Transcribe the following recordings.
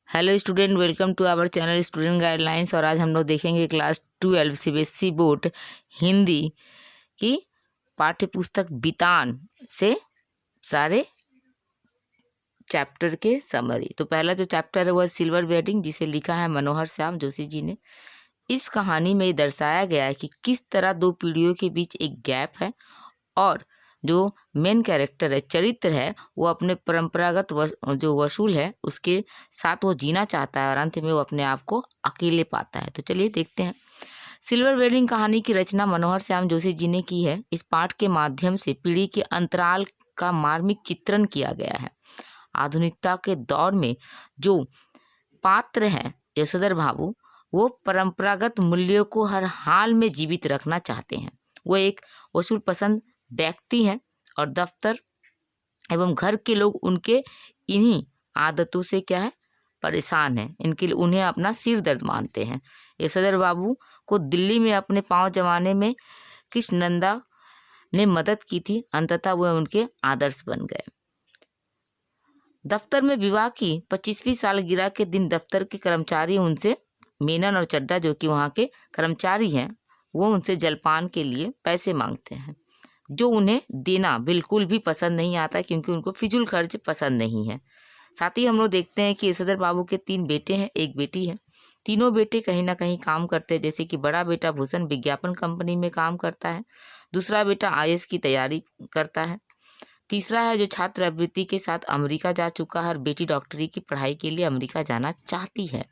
Hello student, welcome to our channel student guidelines. और आज हम लोग देखेंगे क्लास 12 सीबीएसई बोर्ड हिंदी की पाठ्य पुस्तक बितान से सारे चैप्टर के समरी। तो पहला जो चैप्टर है वह सिल्वर वेडिंग, जिसे लिखा है मनोहर श्याम जोशी जी ने। इस कहानी में दर्शाया गया है कि किस तरह दो पीढ़ियों के बीच एक गैप है और जो मेन कैरेक्टर है, चरित्र है, वो अपने परंपरागत जो वसूल है उसके साथ वो जीना चाहता है और अंत में वो अपने आप को अकेले पाता है। तो चलिए देखते हैं। सिल्वर वेडिंग कहानी की रचना मनोहर श्याम जोशी जी ने की है। इस पाठ के माध्यम से पीढ़ी के अंतराल का मार्मिक चित्रण किया गया है। आधुनिकता के दौर में जो पात्र हैं यशोधर बाबू, वो परंपरागत मूल्यों को हर हाल में जीवित रखना चाहते हैं। वो एक वसूल पसंद व्यक्ति हैं और दफ्तर एवं घर के लोग उनके इन्हीं आदतों से क्या है, परेशान हैं। इनके लिए उन्हें अपना सिर दर्द मानते हैं। यशोधर बाबू को दिल्ली में अपने पांव जमाने में कृष्णनंदा ने मदद की थी। अंततः वह उनके आदर्श बन गए। दफ्तर में विवाह की 25वीं सालगिरह के दिन दफ्तर के कर्मचारी उनसे, मेनन और चड्डा जो कि वहाँ के कर्मचारी हैं, वो उनसे जलपान के लिए पैसे मांगते हैं, जो उन्हें देना बिल्कुल भी पसंद नहीं आता क्योंकि उनको फिजूल खर्च पसंद नहीं है। साथ ही हम लोग देखते हैं कि यशोधर बाबू के 3 बेटे हैं, 1 बेटी है। तीनों बेटे कहीं ना कहीं काम करते हैं। जैसे कि बड़ा बेटा भूषण विज्ञापन कंपनी में काम करता है, दूसरा बेटा आईएएस की तैयारी करता है, तीसरा है जो छात्रवृत्ति के साथ अमेरिका जा चुका है और बेटी डॉक्टरी की पढ़ाई के लिए अमेरिका जाना चाहती है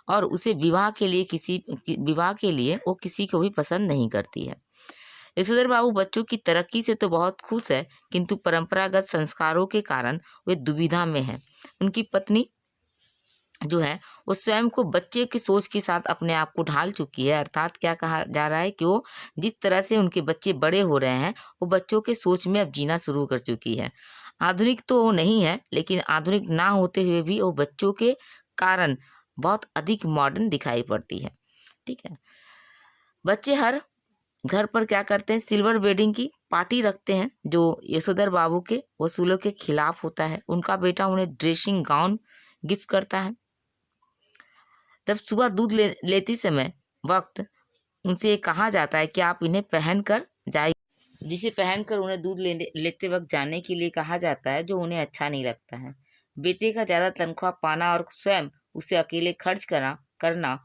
और उसे विवाह के लिए वो किसी को भी पसंद नहीं करती है। यशोधर बाबू बच्चों की तरक्की से तो बहुत खुश है, किंतु परंपरागत संस्कारों के कारण वे दुविधा में हैं। उनकी पत्नी जो है वो स्वयं को बच्चे की सोच के साथ अपने आप को ढाल चुकी है। अर्थात क्या कहा जा रहा है कि वो जिस तरह से उनके बच्चे बड़े हो रहे हैं वो बच्चों के सोच में अब जीना शुरू कर चुकी है। आधुनिक तो वो नहीं है, लेकिन आधुनिक ना होते हुए भी वो बच्चों के कारण बहुत अधिक मॉडर्न दिखाई पड़ती है। ठीक है। बच्चे हर घर पर क्या करते हैं, सिल्वर वेडिंग की पार्टी रखते हैं जो यशोधर बाबू के वसूलों के खिलाफ होता है। उनका बेटा उन्हें ड्रेसिंग गाउन गिफ्ट करता है। जब सुबह दूध लेती समय वक्त उनसे कहा जाता है कि आप इन्हें पहन कर जाइए, जिसे पहनकर उन्हें दूध लेते वक्त जाने के लिए कहा जाता है, जो उन्हें अच्छा नहीं लगता है। बेटे का ज़्यादा तनख्वाह पाना और स्वयं उसे अकेले खर्च करना,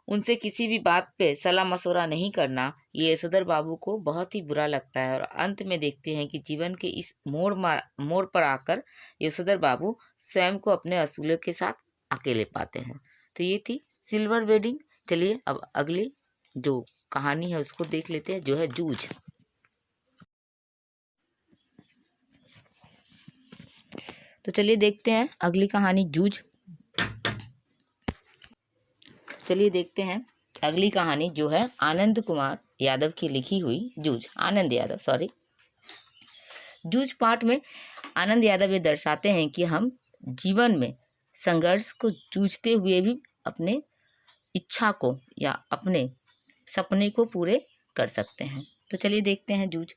उनसे किसी भी बात पे सलाह मशवरा नहीं करना, ये यशोधर बाबू को बहुत ही बुरा लगता है। और अंत में देखते हैं कि जीवन के इस मोड़ पर आकर यशोधर बाबू स्वयं को अपने असूलों के साथ अकेले पाते हैं। तो ये थी सिल्वर वेडिंग। चलिए अब अगली जो कहानी है उसको देख लेते हैं, जो है जूझ। तो चलिए देखते हैं अगली कहानी, जूझ। चलिए देखते हैं अगली कहानी, जो है आनंद कुमार यादव की लिखी हुई जूझ। आनंद यादव, सॉरी। जूझ पाठ में आनंद यादव ये दर्शाते हैं कि हम जीवन में संघर्ष को जूझते हुए भी अपने इच्छा को या अपने सपने को पूरे कर सकते हैं। तो चलिए देखते हैं जूझ।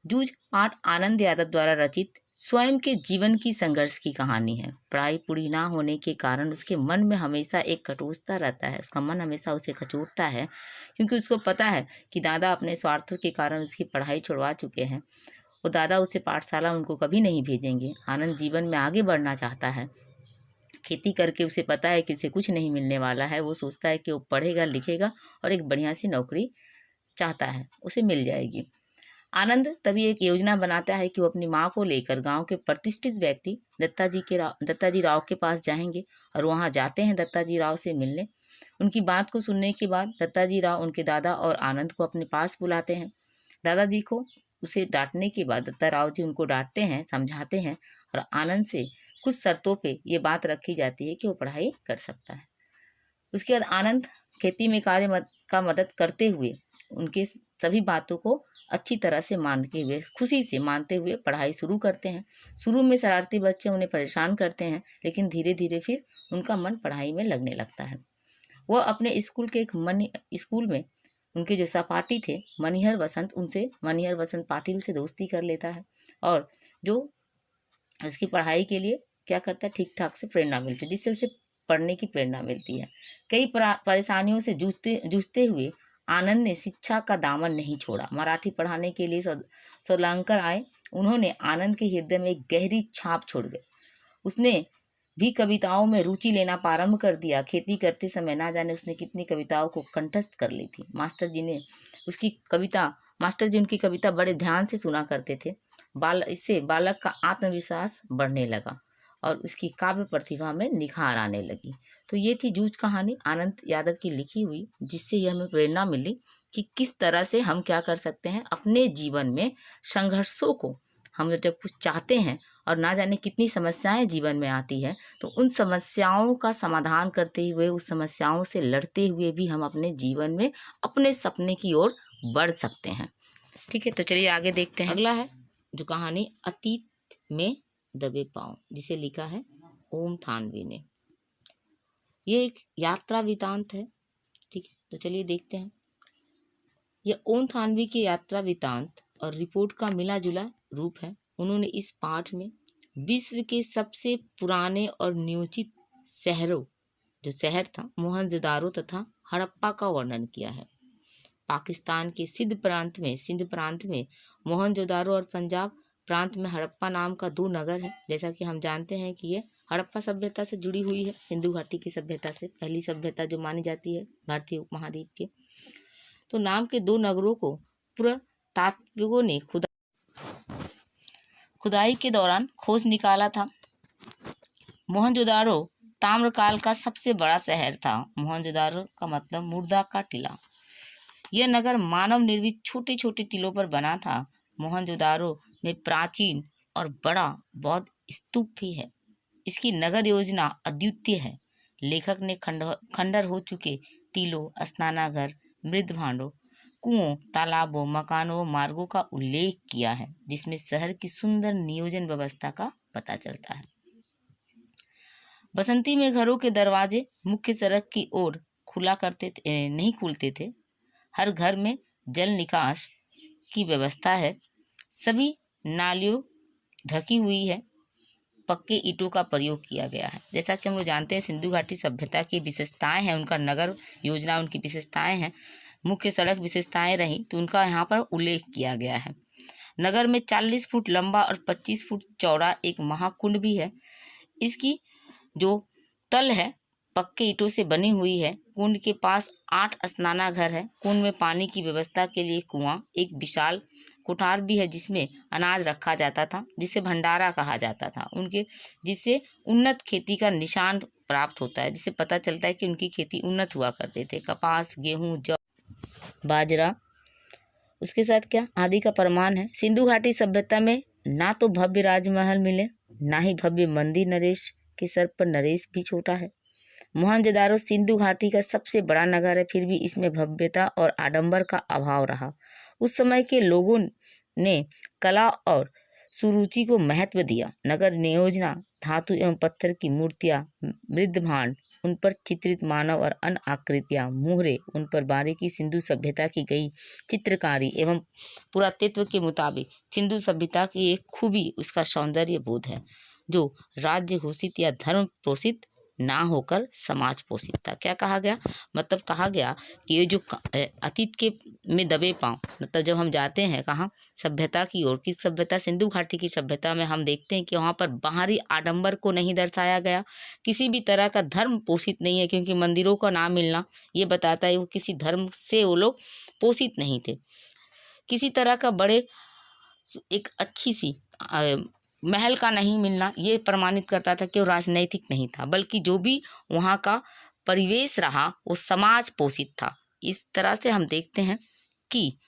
जूझ पाठ आनंद यादव द्वारा रचित स्वयं के जीवन की संघर्ष की कहानी है। पढ़ाई पूरी ना होने के कारण उसके मन में हमेशा एक कटोसता रहता है। उसका मन हमेशा उसे कचोटता है, क्योंकि उसको पता है कि दादा अपने स्वार्थों के कारण उसकी पढ़ाई छुड़वा चुके हैं। वो दादा उसे पाठशाला उनको कभी नहीं भेजेंगे। आनंद जीवन में आगे बढ़ना चाहता है। खेती करके उसे पता है कि उसे कुछ नहीं मिलने वाला है। वो सोचता है कि वो पढ़ेगा लिखेगा और एक बढ़िया सी नौकरी चाहता है, उसे मिल जाएगी। आनंद तभी एक योजना बनाता है कि वो अपनी माँ को लेकर गांव के प्रतिष्ठित व्यक्ति दत्ताजी राव के पास जाएंगे और वहां जाते हैं दत्ताजी राव से मिलने। उनकी बात को सुनने के बाद दत्ताजी राव उनके दादा और आनंद को अपने पास बुलाते हैं। दादाजी को उसे डांटने के बाद दत्ता राव जी उनको डांटते हैं, समझाते हैं और आनंद से कुछ शर्तों पे ये बात रखी जाती है कि वो पढ़ाई कर सकता है। उसके बाद आनंद खेती में का मदद करते हुए उनके सभी बातों को अच्छी तरह से मानते हुए, खुशी से मानते हुए पढ़ाई शुरू करते हैं। शुरू में शरारती बच्चे उन्हें परेशान करते हैं, लेकिन धीरे धीरे फिर उनका मन पढ़ाई में लगने लगता है। वह अपने स्कूल के स्कूल में उनके जो सहपाठी थे मनिहर वसंत पाटिल से दोस्ती कर लेता है और जो उसकी पढ़ाई के लिए क्या करता है, ठीक ठाक से प्रेरणा मिलती है, जिससे उसे पढ़ने की प्रेरणा मिलती है। कई परेशानियों से जूझते हुए आनंद ने शिक्षा का दामन नहीं छोड़ा। मराठी पढ़ाने के लिए सोलांकर आए। उन्होंने आनंद के हृदय में एक गहरी छाप छोड़ गए। उसने भी कविताओं में रुचि लेना प्रारंभ कर दिया। खेती करते समय ना जाने उसने कितनी कविताओं को कंठस्थ कर ली थी। मास्टर जी उनकी कविता बड़े ध्यान से सुना करते थे। इससे बालक का आत्मविश्वास बढ़ने लगा और उसकी काव्य प्रतिभा में निखार आने लगी। तो ये थी जूझ कहानी आनंद यादव की लिखी हुई, जिससे ये हमें प्रेरणा मिली कि किस तरह से हम क्या कर सकते हैं अपने जीवन में संघर्षों को। हम जब कुछ चाहते हैं और ना जाने कितनी समस्याएं जीवन में आती है, तो उन समस्याओं का समाधान करते हुए, उस समस्याओं से लड़ते हुए भी हम अपने जीवन में अपने सपने की ओर बढ़ सकते हैं। ठीक है, तो चलिए आगे देखते हैं। अगला है जो कहानी अतीत में दबे पांव, जिसे लिखा है ओम थानवी ने। ये एक यात्रा वृतांत है। ठीक है, तो चलिए देखते हैं। यह ओम थानवी के यात्रा वृतांत और रिपोर्ट का मिला जुला रूप है। उन्होंने इस पाठ में विश्व के सबसे पुराने और नियोजित शहरों, जो शहर था मोहनजोदारो तथा हड़प्पा का वर्णन किया है। पाकिस्तान के सिंध प्रांत में मोहनजोदारो और पंजाब प्रांत में हड़प्पा नाम का 2 नगर है। जैसा कि हम जानते हैं कि ये हड़प्पा सभ्यता से जुड़ी हुई है, सिंधु घाटी की सभ्यता से, पहली सभ्यता जो मानी जाती है भारतीय उपमहाद्वीप के। तो नाम के 2 नगरों को पुरातात्विकों ने खुदाई के दौरान खोज निकाला था। मोहनजोदारो ताम्रकाल का सबसे बड़ा शहर था। मोहनजोदारो का मतलब मुर्दा का टीला। यह नगर मानव निर्मित छोटे छोटे टीलों पर बना था। मोहनजोदारो में प्राचीन और बड़ा बौद्ध स्तूप भी है। इसकी नगर योजना अद्वितीय है। लेखक ने खंडर हो चुके टीलों, स्नानागार, मृद भांडों, कुओं, तालाबों, मकानों, मार्गों का उल्लेख किया है, जिसमें शहर की सुंदर नियोजन व्यवस्था का पता चलता है। बसंती में घरों के दरवाजे मुख्य सड़क की ओर नहीं खुलते थे। हर घर में जल निकास की व्यवस्था है। सभी नालियों ढकी हुई है। पक्के ईंटों का प्रयोग किया गया है। जैसा कि हम लोग जानते हैं सिंधु घाटी सभ्यता की विशेषताएं हैं, उनका नगर योजना उनकी विशेषताएं हैं, मुख्य सड़क विशेषताएं रही, तो उनका यहाँ पर उल्लेख किया गया है। नगर में 40 फुट लंबा और 25 फुट चौड़ा एक महाकुंड भी है। इसकी जो तल है पक्के ईंटों से बनी हुई है। कुंड के पास 8 स्नानाघर है। कुंड में पानी की व्यवस्था के लिए कुआं, एक विशाल कोठार भी है जिसमें अनाज रखा जाता था, जिसे भंडारा कहा जाता था। जिससे उन्नत खेती का निशान प्राप्त होता है, जिससे पता चलता है कि उनकी खेती उन्नत हुआ करते थे। कपास, गेहूं, जौ, बाजरा, उसके साथ क्या आदि का प्रमाण है। सिंधु घाटी सभ्यता में ना तो भव्य राजमहल मिले, ना ही भव्य मंदिर। नरेश के सर पर नरेश भी छोटा है। मोहनजोदारो सिंधु घाटी का सबसे बड़ा नगर है, फिर भी इसमें भव्यता और आडंबर का अभाव रहा। उस समय के लोगों ने कला और सुरुचि को महत्व दिया। नगर नियोजना, धातु एवं पत्थर की मूर्तियां, मृदभांड, उन पर चित्रित मानव और अन्य आकृतियां, मुहरे, उन पर बारीकी सिंधु सभ्यता की गई चित्रकारी एवं पुरातत्व के मुताबिक सिंधु सभ्यता की एक खूबी उसका सौंदर्य बोध है, जो राज्य घोषित या धर्म पोषित ना होकर समाज पोषित था। क्या कहा गया? मतलब कहा गया कि ये जो अतीत के में दबे पांव, मतलब जब हम जाते हैं कहाँ सभ्यता की ओर, किस सभ्यता? सिंधु घाटी की सभ्यता में हम देखते हैं कि वहाँ पर बाहरी आडंबर को नहीं दर्शाया गया, किसी भी तरह का धर्म पोषित नहीं है, क्योंकि मंदिरों का ना मिलना ये बताता है वो किसी धर्म से वो लोग पोषित नहीं थे। किसी तरह का बड़े एक अच्छी सी महल का नहीं मिलना ये प्रमाणित करता था कि वो राजनैतिक नहीं था, बल्कि जो भी वहाँ का परिवेश रहा वो समाज पोषित था। इस तरह से हम देखते हैं कि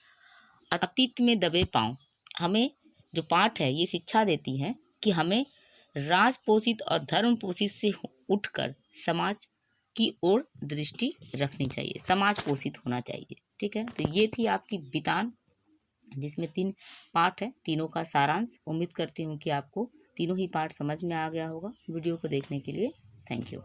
अतीत में दबे पांव हमें जो पाठ है ये शिक्षा देती है कि हमें राज पोषित और धर्म पोषित से उठकर समाज की ओर दृष्टि रखनी चाहिए, समाज पोषित होना चाहिए। ठीक है, तो ये थी आपकी बितान, जिसमें 3 पार्ट है, तीनों का सारांश। उम्मीद करती हूँ कि आपको तीनों ही पार्ट समझ में आ गया होगा। वीडियो को देखने के लिए थैंक यू।